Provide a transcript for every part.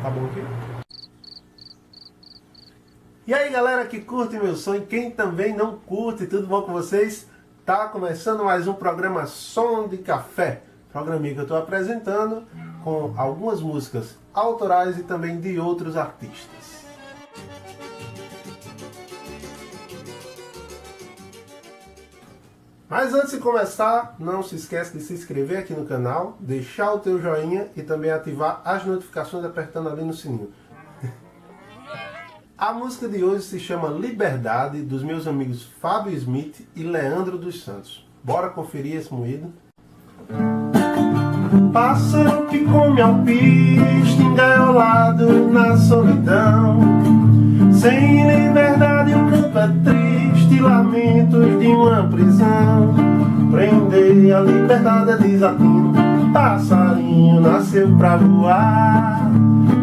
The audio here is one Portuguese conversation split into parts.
Tá bom aqui? E aí galera que curte meu som e quem também não curte, tudo bom com vocês? Tá começando mais um programa Som de Café. Programinha que eu estou apresentando com algumas músicas autorais e também de outros artistas. Mas antes de começar, não se esquece de se inscrever aqui no canal, deixar o teu joinha e também ativar as notificações apertando ali no sininho. A música de hoje se chama Liberdade, dos meus amigos Fábio Smith e Leandro dos Santos. Bora conferir esse moído? Pássaro que come alpiste, engaiolado na solidão. Sem liberdade o campo é triste, lamentos de uma prisão. Prender a liberdade é desatino, passarinho nasceu pra voar.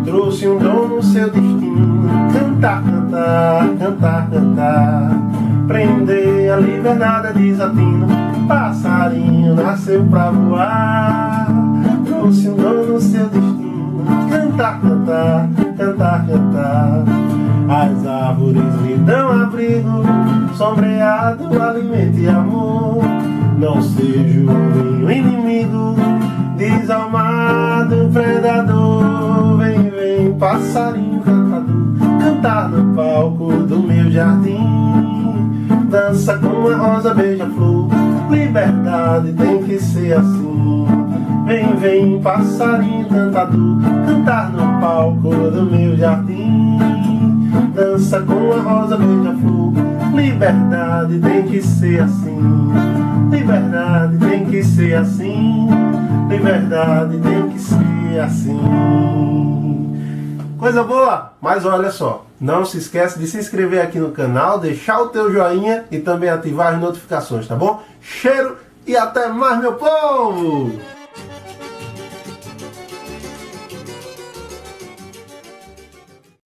Trouxe um dom no seu destino, cantar, cantar, cantar, cantar. Prender a liberdade é desatino, passarinho nasceu pra voar. Trouxe um dom no seu destino, cantar, cantar, cantar, cantar. As árvores lhe dão abrigo, sombreado, alimento e amor. Não seja o inimigo, desalmado, predador. Vem, vem, passarinho cantador, cantar no palco do meu jardim. Dança com a rosa beija-flor, liberdade tem que ser assim. Vem, vem, passarinho cantador, cantar no palco do meu jardim. Dança com a rosa beija-flor, liberdade tem que ser assim. Liberdade tem que ser assim. Liberdade tem que ser assim. Coisa boa! Mas olha só, não se esquece de se inscrever aqui no canal, deixar o teu joinha e também ativar as notificações, tá bom? Cheiro e até mais, meu povo!